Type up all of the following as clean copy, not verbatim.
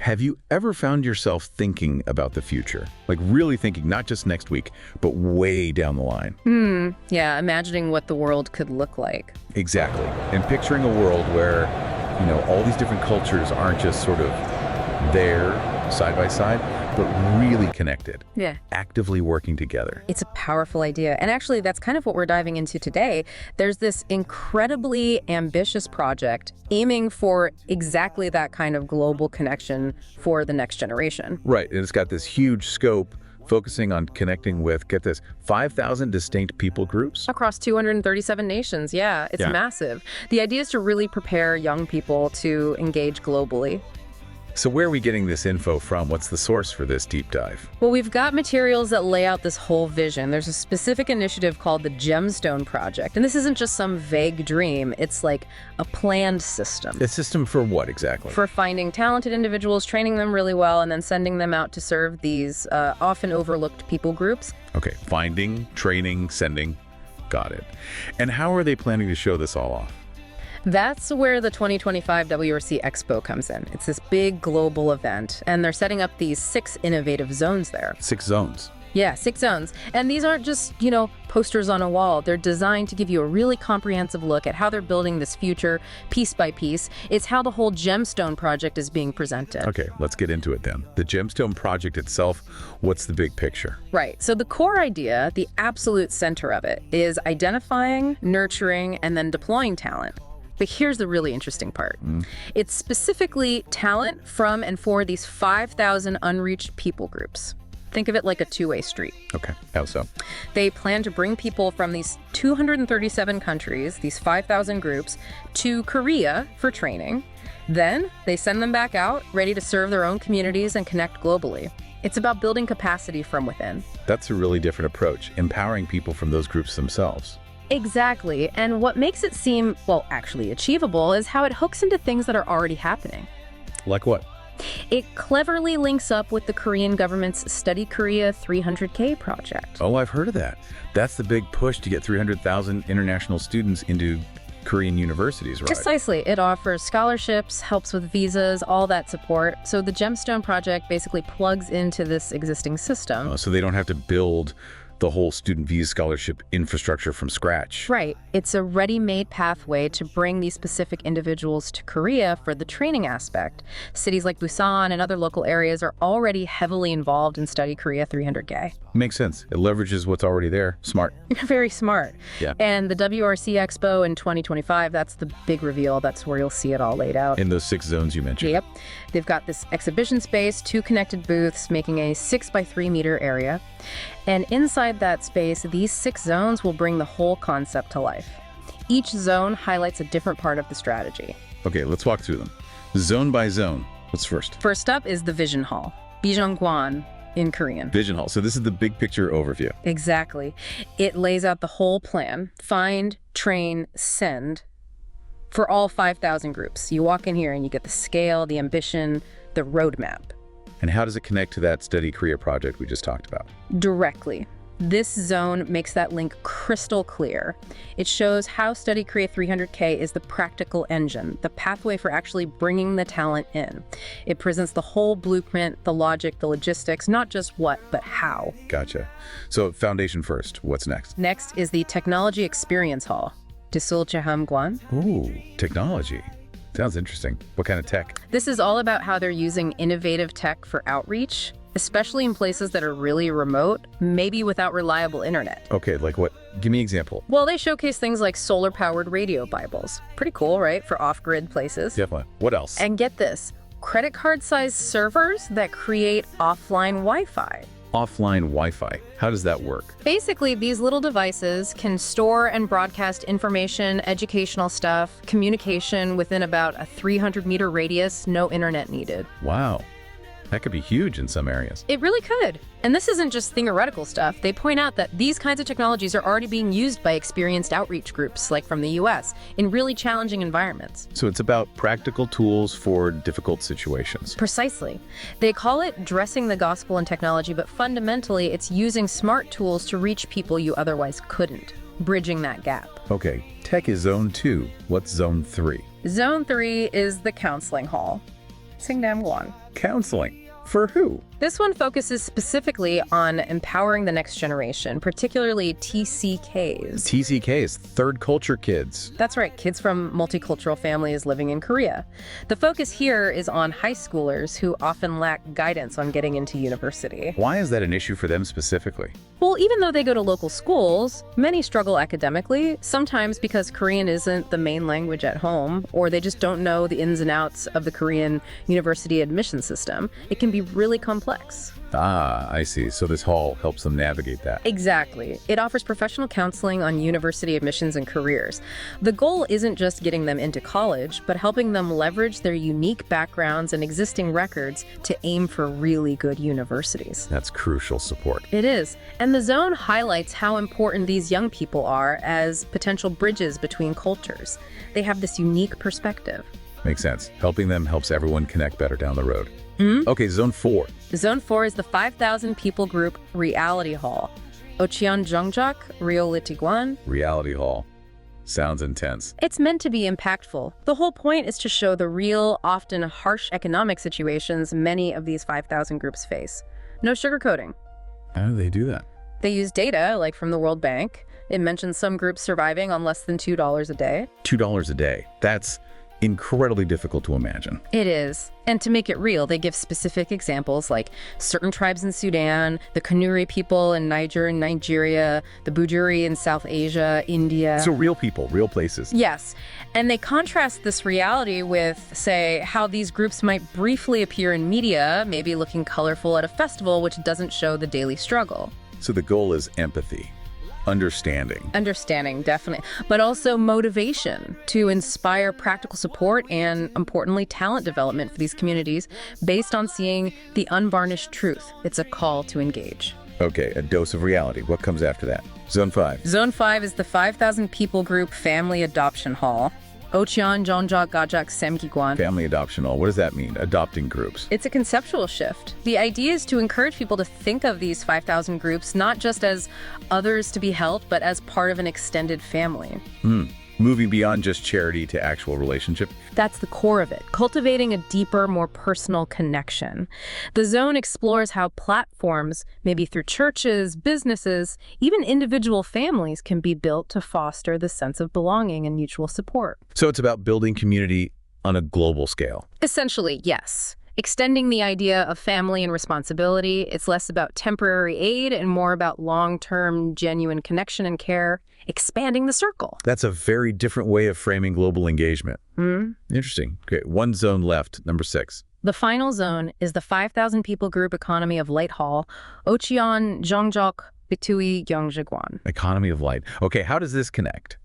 Have you ever found yourself thinking about the future? Like really thinking, not just next week, but way down the line? Yeah, imagining what the world could look like. Exactly. And picturing a world where, all these different cultures aren't just sort of there side by side, but really connected. Yeah. Actively working together. It's a powerful idea. And actually, that's kind of what we're diving into today. There's this incredibly ambitious project aiming for exactly that kind of global connection for the next generation. Right. And it's got this huge scope focusing on connecting with, get this, 5,000 distinct people groups? Across 237 nations. Yeah, it's massive. The idea is to really prepare young people to engage globally. So where are we getting this info from? What's the source for this deep dive? Well, we've got materials that lay out this whole vision. There's a specific initiative called the Gemstone Project. And this isn't just some vague dream. It's like a planned system. A system for what exactly? For finding talented individuals, training them really well, and then sending them out to serve these often overlooked people groups. Okay, finding, training, sending. Got it. And how are they planning to show this all off? That's where the 2025 WRC Expo comes in. It's this big global event, and they're setting up these 6 innovative zones there. 6 zones? Yeah, 6 zones. And these aren't just, posters on a wall. They're designed to give you a really comprehensive look at how they're building this future piece by piece. It's how the whole Gemstone project is being presented. Okay, let's get into it then. The Gemstone project itself, what's the big picture? Right. So the core idea, the absolute center of it, is identifying, nurturing, and then deploying talent. But here's the really interesting part. It's specifically talent from and for these 5,000 unreached people groups. Think of it like a two-way street. Okay, how so? They plan to bring people from these 237 countries, these 5,000 groups, to Korea for training. Then they send them back out, ready to serve their own communities and connect globally. It's about building capacity from within. That's a really different approach, empowering people from those groups themselves. Exactly. And what makes it seem, actually achievable is how it hooks into things that are already happening. Like what? It cleverly links up with the Korean government's Study Korea 300K project. Oh, I've heard of that. That's the big push to get 300,000 international students into Korean universities, right? Precisely. It offers scholarships, helps with visas, all that support. So the Gemstone project basically plugs into this existing system. So they don't have to build the whole student visa scholarship infrastructure from scratch. Right. It's a ready-made pathway to bring these specific individuals to Korea for the training aspect. Cities like Busan and other local areas are already heavily involved in Study Korea 300K. Makes sense. It leverages what's already there. Smart. Very smart. Yeah. And the WRC Expo in 2025, that's the big reveal. That's where you'll see it all laid out. In those 6 zones you mentioned. Yep. They've got this exhibition space, 2 connected booths, making a 6x3 meter area. And inside that space, these 6 zones will bring the whole concept to life. Each zone highlights a different part of the strategy. Okay, let's walk through them. Zone by zone. What's first? First up is the Vision Hall, Bijeongkwan in Korean. Vision Hall. So this is the big picture overview. Exactly. It lays out the whole plan. Find, train, send for all 5,000 groups. You walk in here and you get the scale, the ambition, the roadmap. And how does it connect to that Study Korea project we just talked about? Directly. This zone makes that link crystal clear. It shows how Study Korea 300K is the practical engine, the pathway for actually bringing the talent in. It presents the whole blueprint, the logic, the logistics, not just what, but how. Gotcha. So foundation first. What's next? Next is the Technology Experience Hall, Disulchehamgwan. Ooh, technology. Sounds interesting. What kind of tech? This is all about how they're using innovative tech for outreach, especially in places that are really remote, maybe without reliable internet. Okay, like what? Give me an example. Well, they showcase things like solar-powered radio Bibles. Pretty cool, right? For off-grid places. Definitely. What else? And get this, credit card-sized servers that create offline Wi-Fi. Offline Wi-Fi. How does that work? Basically, these little devices can store and broadcast information, educational stuff, communication within about a 300-meter radius, no internet needed. Wow. That could be huge in some areas. It really could. And this isn't just theoretical stuff. They point out that these kinds of technologies are already being used by experienced outreach groups, like from the US, in really challenging environments. So it's about practical tools for difficult situations. Precisely. They call it dressing the gospel in technology, but fundamentally it's using smart tools to reach people you otherwise couldn't, bridging that gap. Okay, tech is zone 2. What's zone 3? Zone 3 is the counseling hall. Singdam-guan. Counseling. For who? This one focuses specifically on empowering the next generation, particularly TCKs. TCKs, third culture kids. That's right, kids from multicultural families living in Korea. The focus here is on high schoolers who often lack guidance on getting into university. Why is that an issue for them specifically? Well, even though they go to local schools, many struggle academically, sometimes because Korean isn't the main language at home, or they just don't know the ins and outs of the Korean university admission system. It can be really complex. Ah, I see. So this hall helps them navigate that. Exactly. It offers professional counseling on university admissions and careers. The goal isn't just getting them into college, but helping them leverage their unique backgrounds and existing records to aim for really good universities. That's crucial support. It is. And the zone highlights how important these young people are as potential bridges between cultures. They have this unique perspective. Makes sense. Helping them helps everyone connect better down the road. Okay, Zone 4. Zone 4 is the 5,000 people group Reality Hall. Ocheon Jeongjak, Reality Guan. Reality Hall. Sounds intense. It's meant to be impactful. The whole point is to show the real, often harsh economic situations many of these 5,000 groups face. No sugarcoating. How do they do that? They use data, like from the World Bank. It mentions some groups surviving on less than $2 a day. $2 a day. That's incredibly difficult to imagine. It is. And to make it real, they give specific examples like certain tribes in Sudan, the Kanuri people in Niger and Nigeria, the Bujuri in South Asia, India. So real people, real places. Yes. And they contrast this reality with, say, how these groups might briefly appear in media, maybe looking colorful at a festival, which doesn't show the daily struggle. So the goal is empathy. Understanding, definitely. But also motivation to inspire practical support and, importantly, talent development for these communities based on seeing the unvarnished truth. It's a call to engage. Okay, a dose of reality. What comes after that? Zone 5. Zone 5 is the 5,000 people group Family Adoption Hall. Ocheon Jeongjak Gajak Semgiguan. Family adoption hall. What does that mean? Adopting groups. It's a conceptual shift. The idea is to encourage people to think of these 5,000 groups not just as others to be helped, but as part of an extended family. Moving beyond just charity to actual relationship. That's the core of it, cultivating a deeper, more personal connection. The zone explores how platforms, maybe through churches, businesses, even individual families, can be built to foster the sense of belonging and mutual support. So it's about building community on a global scale. Essentially, yes. Extending the idea of family and responsibility, it's less about temporary aid and more about long-term, genuine connection and care, expanding the circle. That's a very different way of framing global engagement. Interesting. Okay, one zone left, number 6. The final zone is the 5,000 people group economy of Light Hall, Ocheon Jeongjak Bitui Gyeongjiguan. Economy of light. Okay, how does this connect?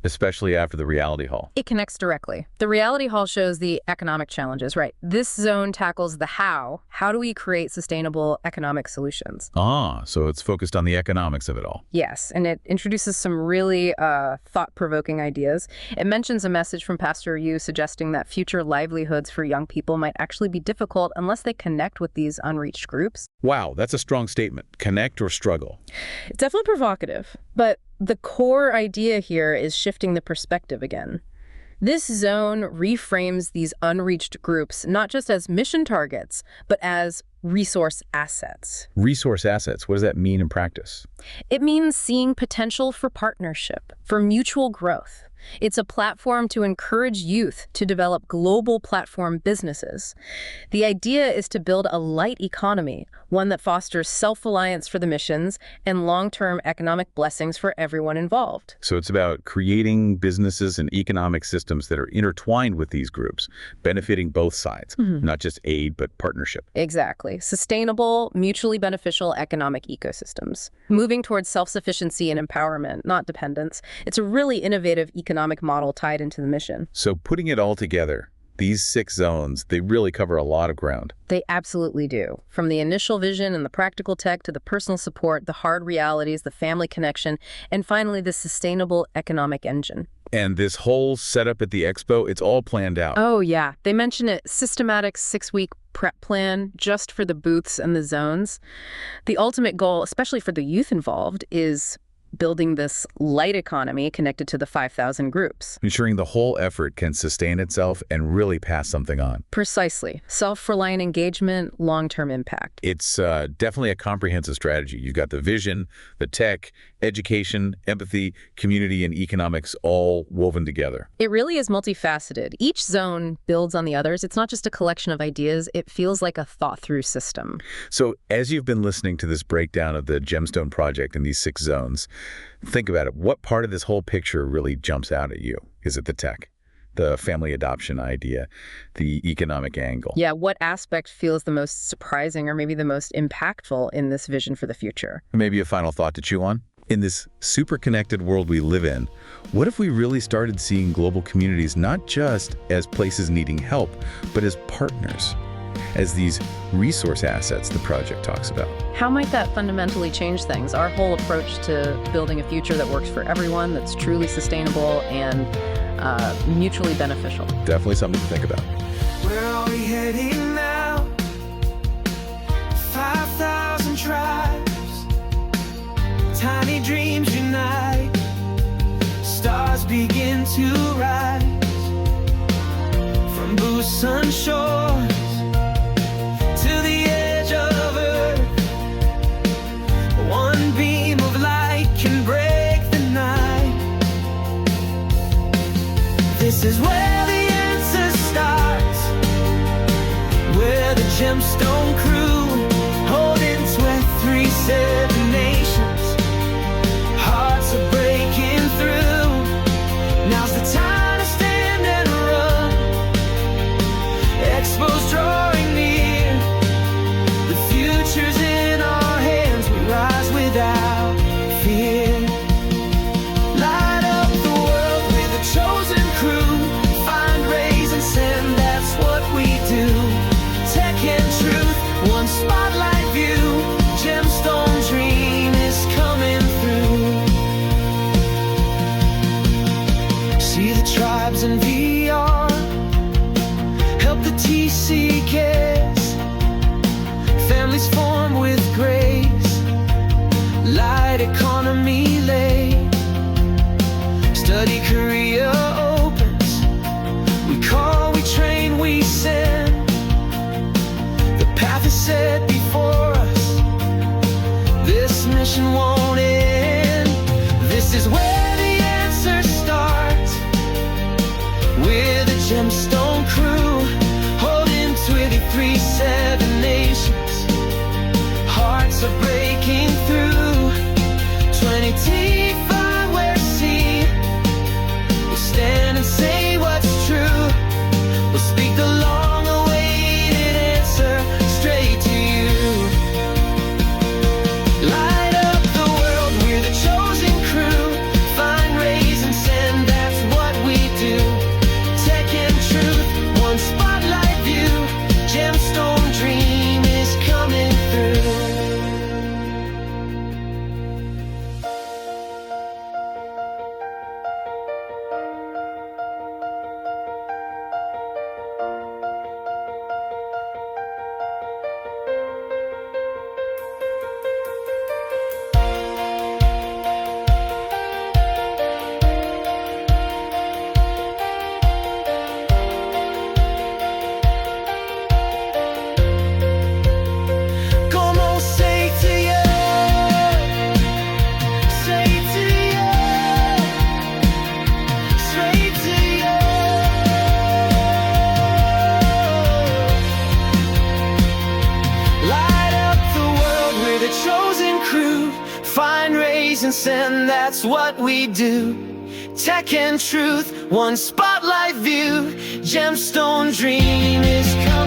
Especially after the reality hall. It connects directly. The reality hall shows the economic challenges, right? This zone tackles the how. How do we create sustainable economic solutions? Ah, so it's focused on the economics of it all. Yes, and it introduces some really thought-provoking ideas. It mentions a message from Pastor Yu suggesting that future livelihoods for young people might actually be difficult unless they connect with these unreached groups. Wow, that's a strong statement. Connect or struggle. It's definitely provocative, but the core idea here is shifting the perspective again. This zone reframes these unreached groups not just as mission targets, but as resource assets. Resource assets, what does that mean in practice? It means seeing potential for partnership, for mutual growth. It's a platform to encourage youth to develop global platform businesses. The idea is to build a light economy, one that fosters self-reliance for the missions and long-term economic blessings for everyone involved. So it's about creating businesses and economic systems that are intertwined with these groups, benefiting both sides, not just aid, but partnership. Exactly. Sustainable, mutually beneficial economic ecosystems. Moving towards self-sufficiency and empowerment, not dependence. It's a really innovative economic model tied into the mission. So putting it all together, these 6 zones, they really cover a lot of ground. They absolutely do. From the initial vision and the practical tech to the personal support, the hard realities, the family connection, and finally the sustainable economic engine. And this whole setup at the expo, it's all planned out. Oh, yeah. They mention a systematic 6-week prep plan just for the booths and the zones. The ultimate goal, especially for the youth involved, is building this light economy connected to the 5,000 groups. Ensuring the whole effort can sustain itself and really pass something on. Precisely. Self-reliant engagement, long-term impact. It's definitely a comprehensive strategy. You've got the vision, the tech, education, empathy, community, and economics all woven together. It really is multifaceted. Each zone builds on the others. It's not just a collection of ideas. It feels like a thought-through system. So as you've been listening to this breakdown of the Gemstone project in these 6 zones, think about it. What part of this whole picture really jumps out at you? Is it the tech, the family adoption idea, the economic angle? Yeah, what aspect feels the most surprising or maybe the most impactful in this vision for the future? Maybe a final thought to chew on? In this super connected world we live in, what if we really started seeing global communities not just as places needing help, but as partners, as these resource assets the project talks about? How might that fundamentally change things? Our whole approach to building a future that works for everyone, that's truly sustainable and mutually beneficial. Definitely something to think about. Where are we heading now? 5,000 tribes, tiny dreams unite, stars begin to rise from Busan shores to the edge of earth. One beam of light can break the night. This is where the answer starts, where the Gemstone crew holding 3-7 nations. Hearts are breaking through. Now's the time to stand and run. Expo's drawing near. The future's in our hands. We rise without fear. Light up the world with a chosen crew. Find, raise, and send. That's what we do. Tech and truth, one spotlight view. Gemstone dream is coming through. See the tribes in VR, help the TCKs, families form with grace, light economy lay, study Korea opens, we call, we train, we send, the path is set before us, this mission won't end. This is where the answer starts, with a Gemstone crew holding 3-7 nations. Hearts are breaking through. 25 we're seen. We'll stand and say what's true. We'll speak the long-awaited answer straight to you. Light up the world, we're the chosen crew. Find, raise, and send, that's what we do. Tech and truth, one spotlight view. Gemstone dream is coming through. Como say to you, straight to you. Light up the world, we're the chosen crew. Find, raise, and send, that's what we do. Tech and truth, one spotlight view. Gemstone dream is coming.